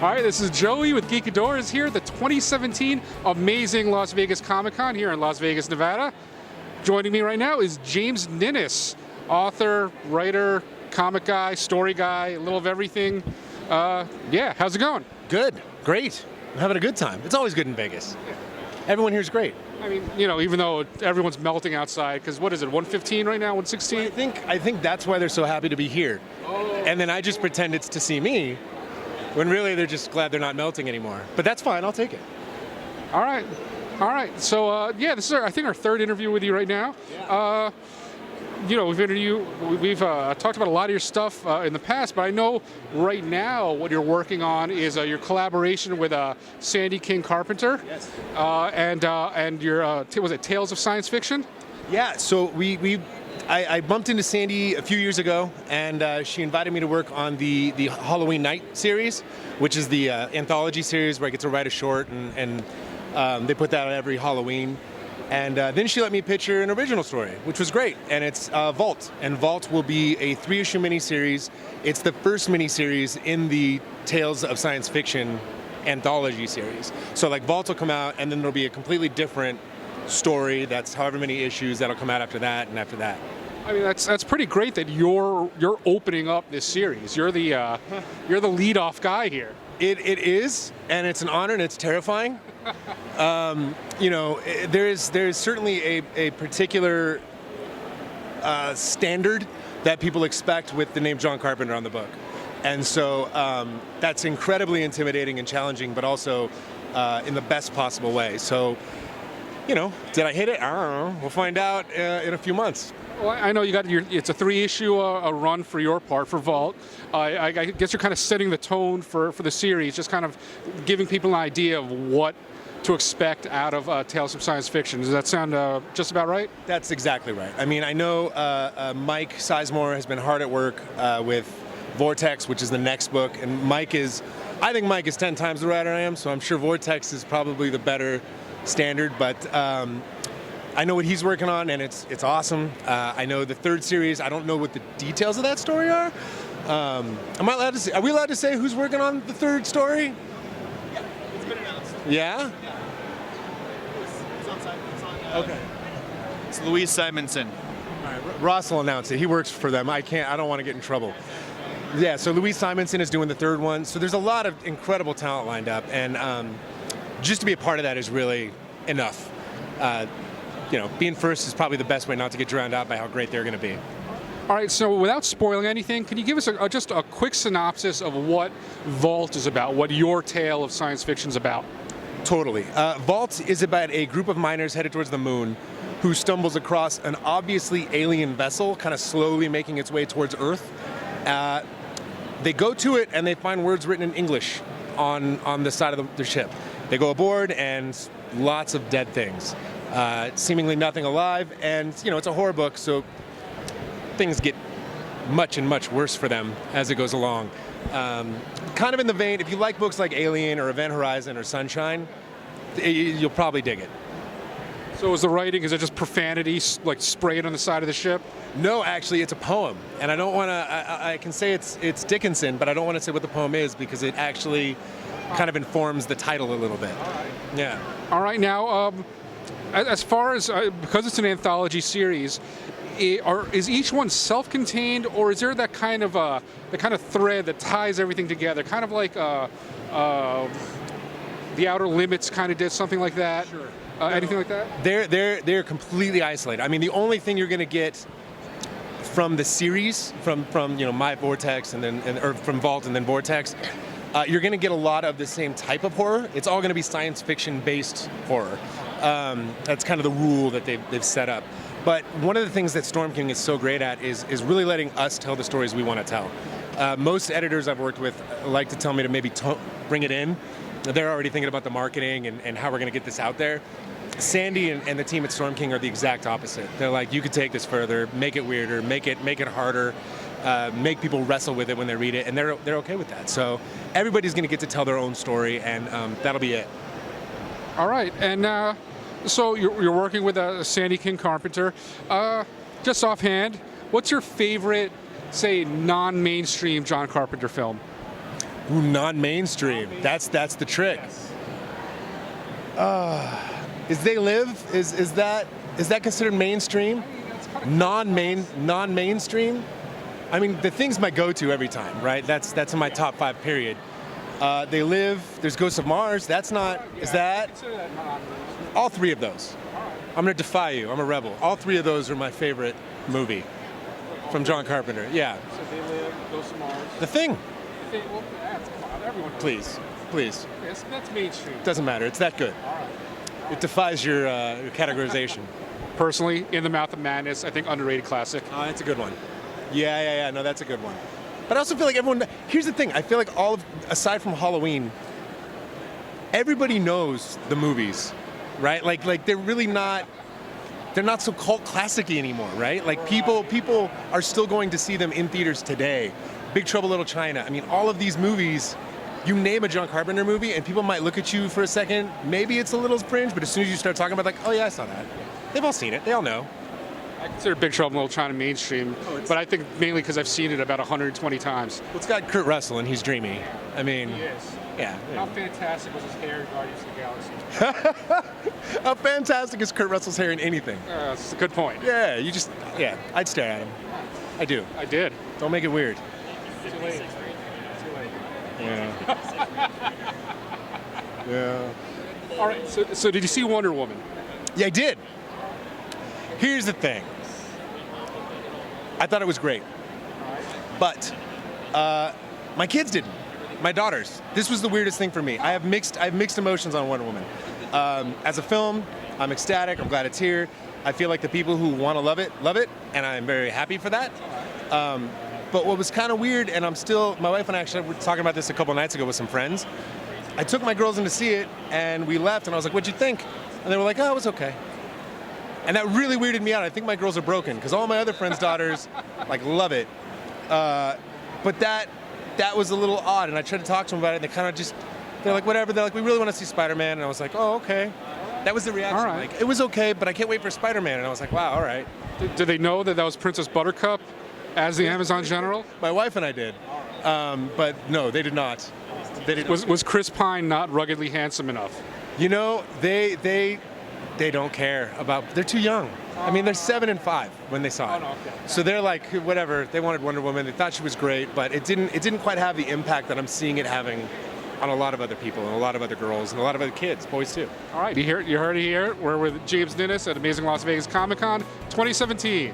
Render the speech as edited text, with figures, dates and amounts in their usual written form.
All right, this is Joey with Geekadores here at the 2017 Amazing Las Vegas Comic-Con here in Las Vegas, Nevada. Joining me right now is James Ninness, author, writer, comic guy, story guy, a little of everything. Yeah, how's it going? Good, great. I'm having a good time. It's always good in Vegas. Everyone here's great. I mean, you know, even though everyone's melting outside, because what is it, 115 right now, 116? Well, I think that's why they're so happy to be here. Oh. And then I just pretend it's to see me, when really they're just glad they're not melting anymore. But that's fine, I'll take it. All right. So, yeah, this is, I think, our third interview with you right now. Yeah. You know, we've talked about a lot of your stuff in the past, but I know right now what you're working on is your collaboration with Sandy King Carpenter. Yes. And your, was it Tales of Science Fiction? Yeah, so I bumped into Sandy a few years ago, and she invited me to work on the Halloweenight series, which is the anthology series where I get to write a short, and they put that on every Halloween. And then she let me pitch her an original story, which was great, and it's Vault. And Vault will be a 3-issue miniseries. It's the first miniseries in the Tales of Science Fiction anthology series. So like Vault will come out, and then there'll be a completely different story that's however many issues that'll come out after that and after that. I mean, that's pretty great that you're opening up this series. You're the lead-off guy here. It is, and it's an honor, and it's terrifying. You know, there's certainly a particular standard that people expect with the name John Carpenter on the book, and so that's incredibly intimidating and challenging, but also in the best possible way. So, you know, did I hit it? I don't know. We'll find out in a few months. Well, I know you got it's a 3-issue run for your part for Vault. I guess you're kind of setting the tone for the series, just kind of giving people an idea of what to expect out of Tales of Science Fiction. Does that sound just about right? That's exactly right. I mean, I know Mike Sizemore has been hard at work with Vortex, which is the next book, and I think Mike is 10 times the writer I am, so I'm sure Vortex is probably the better standard, but I know what he's working on, and it's awesome. I know the third series. I don't know what the details of that story are. Are we allowed to say who's working on the third story? Yeah, it's been announced. Yeah? Yeah. It's on. Okay. It's Louise Simonson. All right, Ross will announce it. He works for them. I don't want to get in trouble. Yeah, so Louise Simonson is doing the third one. So there's a lot of incredible talent lined up, and just to be a part of that is really enough. You know, being first is probably the best way not to get drowned out by how great they're going to be. All right, so without spoiling anything, can you give us just a quick synopsis of what Vault is about, what your tale of science fiction is about? Totally. Vault is about a group of miners headed towards the moon who stumbles across an obviously alien vessel kind of slowly making its way towards Earth. They go to it and they find words written in English on the side of the ship. They go aboard and lots of dead things. Seemingly nothing alive, and you know, it's a horror book, so things get much and much worse for them as it goes along. Kind of in the vein, if you like books like Alien or Event Horizon or Sunshine, you'll probably dig it. So is it just profanity, like sprayed on the side of the ship? No, actually, it's a poem, and I don't want to. I can say it's Dickinson, but I don't want to say what the poem is because it actually kind of informs the title a little bit. All right. Yeah. All right, now. As far as, because it's an anthology series, is each one self-contained, or is there that kind of thread that ties everything together, kind of like The Outer Limits kind of did something like that? Sure. Anything like that? They're completely isolated. I mean, the only thing you're going to get from the series, from you know My Vortex or from Vault and then Vortex, you're going to get a lot of the same type of horror. It's all going to be science fiction-based horror. That's kind of the rule that they've set up. But one of the things that Storm King is so great at is really letting us tell the stories we want to tell. Most editors I've worked with like to tell me to maybe bring it in. They're already thinking about the marketing and how we're going to get this out there. Sandy and the team at Storm King are the exact opposite. They're like, you could take this further, make it weirder, make it harder, make people wrestle with it when they read it, and they're okay with that. So everybody's going to get to tell their own story, and that'll be it. All right, and so you're working with Sandy King Carpenter. Just offhand, what's your favorite, say, non-mainstream John Carpenter film? Ooh, non-mainstream. That's the trick. Is They Live? Is that considered mainstream? Non-mainstream? I mean, The Thing's my go-to every time, right? That's in my top 5 period. They Live. There's Ghosts of Mars. That's not. Is that? All 3 of those. I'm gonna defy you. I'm a rebel. All 3 of those are my favorite movie from John Carpenter. Yeah. So They Live, Ghosts of Mars. The Thing. Well, come on, everyone knows. Please. Yes, that's mainstream. Doesn't matter. It's that good. All right. It defies your categorization. Personally, In the Mouth of Madness, I think underrated classic. Oh, that's a good one. Yeah. No, that's a good one. But I also feel like everyone. Here's the thing. I feel like aside from Halloween, everybody knows the movies, right? Like they're really not. They're not so cult classic-y anymore, right? Like people are still going to see them in theaters today. Big Trouble in Little China. I mean, all of these movies. You name a John Carpenter movie, and people might look at you for a second. Maybe it's a little fringe, but as soon as you start talking about, like, oh yeah, I saw that. They've all seen it. They all know. I consider Big Trouble in Little China mainstream, but I think mainly because I've seen it about 120 times. Well, it's got Kurt Russell, and he's dreamy. I mean, He is. yeah. How fantastic was his hair in Guardians of the Galaxy? How fantastic is Kurt Russell's hair in anything? That's a good point. Yeah, I'd stare at him. I do. I did. Don't make it weird. Too late. Yeah. Yeah. All right. So did you see Wonder Woman? Yeah, I did. Here's the thing. I thought it was great, but my kids didn't. My daughters. This was the weirdest thing for me. I have mixed emotions on Wonder Woman. As a film, I'm ecstatic. I'm glad it's here. I feel like the people who want to love it, and I'm very happy for that. But what was kind of weird, and my wife and I actually were talking about this a couple nights ago with some friends. I took my girls in to see it, and we left, and I was like, what'd you think? And they were like, oh, it was okay. And that really weirded me out. I think my girls are broken, because all my other friends' daughters, like, love it. But that was a little odd, and I tried to talk to them about it, and they kind of they're like, whatever. They're like, we really want to see Spider-Man. And I was like, oh, okay. That was the reaction. All right. Like, it was okay, but I can't wait for Spider-Man. And I was like, wow, all right. Did they know that was Princess Buttercup as the Amazon General? My wife and I did. But no, they did not. They did not. Was Chris Pine not ruggedly handsome enough? You know, they don't care about. They're too young. I mean, they're 7 and 5 when they saw it. Oh, no, okay. So they're like, whatever. They wanted Wonder Woman. They thought she was great, but it didn't quite have the impact that I'm seeing it having on a lot of other people and a lot of other girls and a lot of other kids, boys too. All right, you heard it here. We're with James Ninness at Amazing Las Vegas Comic Con 2017.